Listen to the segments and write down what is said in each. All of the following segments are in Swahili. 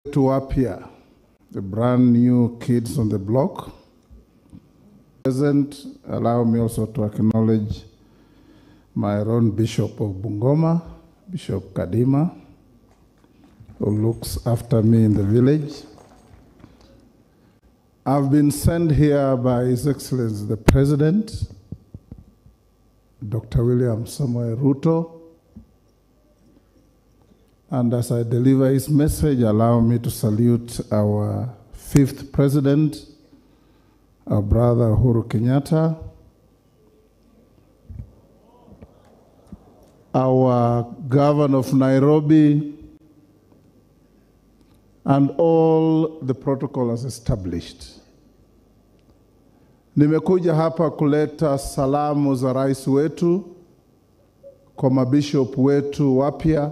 To up here, the brand new kids on the block. Present, allow me also to acknowledge my own Bishop of Bungoma, Bishop Kadima, who looks after me in the village. I've been sent here by His Excellency the President, Dr. William Samoei Ruto. And as I deliver his message, allow me to salute our 5th President, our brother Uhuru Kenyatta, our Governor of Nairobi, and all the protocol as established. Nimekuja hapa kuleta salamu za rais wetu kwa mabishop wetu wapya.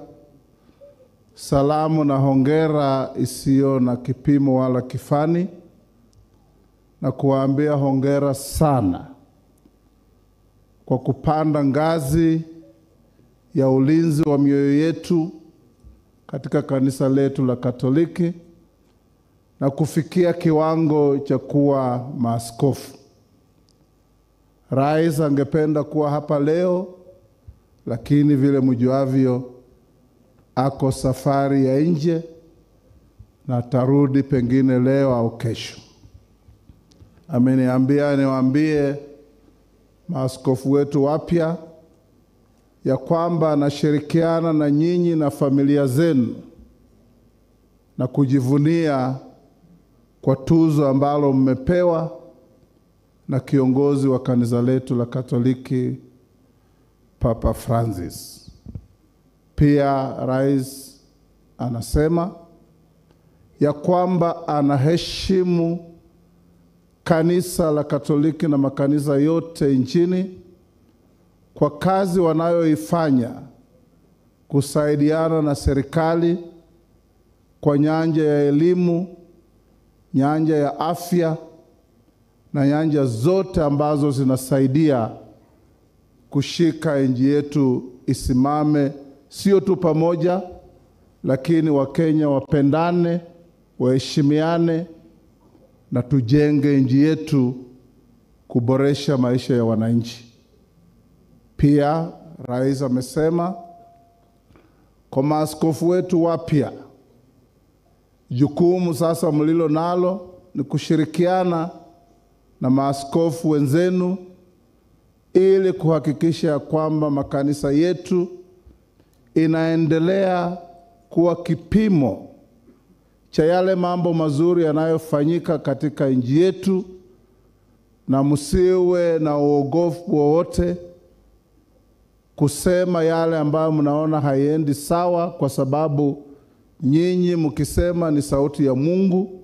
Salamu na hongera isiyo na kipimo wala kifani, na kuwaambia hongera sana kwa kupanda ngazi ya ulinzi wa mioyo yetu katika kanisa letu la Katoliki na kufikia kiwango cha kuwa maaskofu. Rais angependa kuwa hapa leo, lakini vile mjuavyo ako safari ya nje na tarudi pengine leo au kesho. Ameniambia niwaambie maaskofu wetu wapya ya kwamba anashirikiana na nyinyi na familia zenu na kujivunia kwa tuzo ambalo mmepewa na kiongozi wa kanisa letu la Katoliki, Papa Francis. Pia rais anasema ya kwamba anaheshimu kanisa la Katoliki na makanisa yote nchini kwa kazi wanayoifanya kusaidiana na serikali kwa nyanja ya elimu, nyanja ya afya na nyanja zote ambazo zinasaidia kushika nchi yetu isimame sio tu pamoja, lakini Wakenya wapendane, waheshimiane na tujenge nchi yetu kuboresha maisha ya wananchi. Pia rais amesema kwa maaskofu wetu wapya, jukumu sasa mlilo nalo ni kushirikiana na maaskofu wenzenu ili kuhakikisha kwamba makanisa yetu inaendelea kuwa kipimo cha yale mambo mazuri yanayofanyika katika nchi yetu, na msiwe na uogofu wowote kusema yale ambayo mnaona haiendi sawa, kwa sababu nyinyi mkisema ni sauti ya Mungu,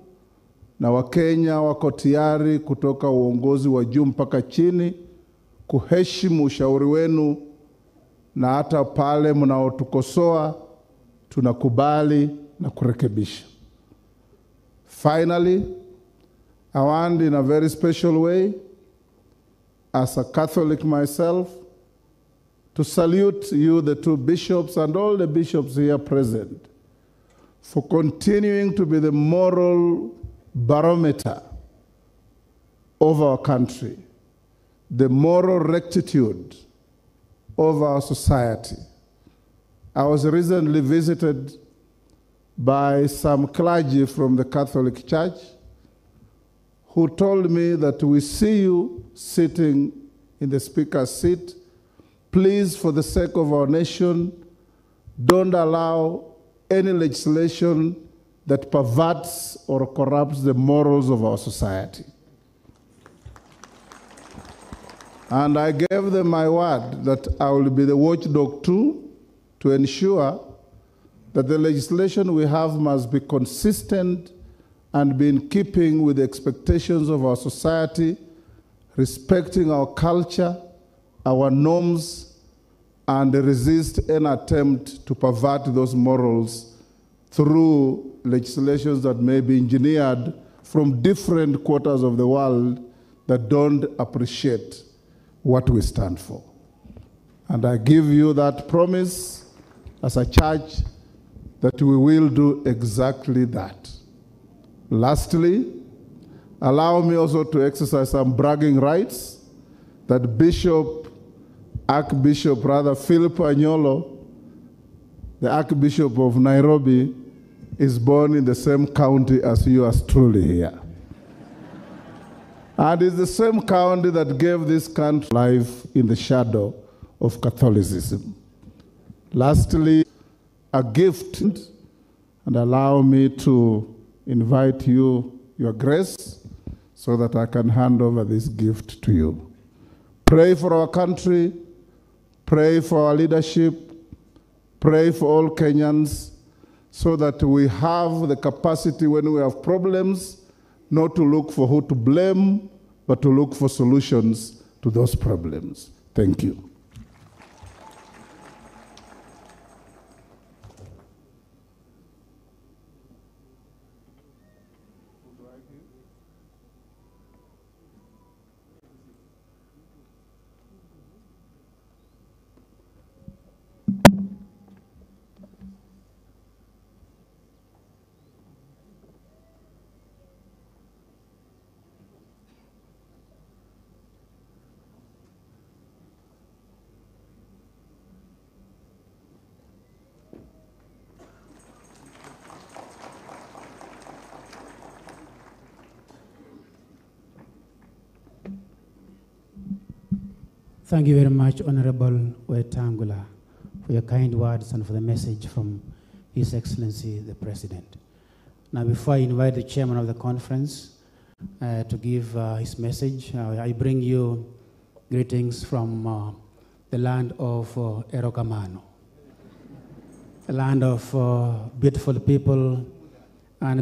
na Wakenya wako tayari kutoka uongozi wa juu mpaka chini kuheshimu ushauri wenu, na hata pale mnaotukosoa tunakubali na kurekebisha. Finally, I want in a very special way, as a Catholic myself, to salute you, the 2 bishops, and all the bishops here present, for continuing to be the moral barometer of our country, the moral rectitude of our society. I was recently visited by some clergy from the Catholic Church who told me that we see you sitting in the speaker's seat. Please, for the sake of our nation, don't allow any legislation that perverts or corrupts the morals of our society. And I gave them my word that I will be the watchdog too, to ensure that the legislation we have must be consistent and be in keeping with the expectations of our society, respecting our culture, our norms, and resist an attempt to pervert those morals through legislations that may be engineered from different quarters of the world that don't appreciate what we stand for. And I give you that promise as a church that we will do exactly that. Lastly, allow me also to exercise some bragging rights that Archbishop Philip Anyolo, the Archbishop of Nairobi, is born in the same county as yours truly here. And it's the same county that gave this country life in the shadow of Catholicism. Lastly, a gift, and allow me to invite you, Your Grace, so that I can hand over this gift to you. Pray for our country, pray for our leadership, pray for all Kenyans, so that we have the capacity when we have problems, not to look for who to blame, but to look for solutions to those problems. Thank you. Thank you very much, Honorable Wetangula, for your kind words and for the message from His Excellency, the President. Now, before I invite the chairman of the conference to give his message, I bring you greetings from the land of Erokamano, a land of beautiful people,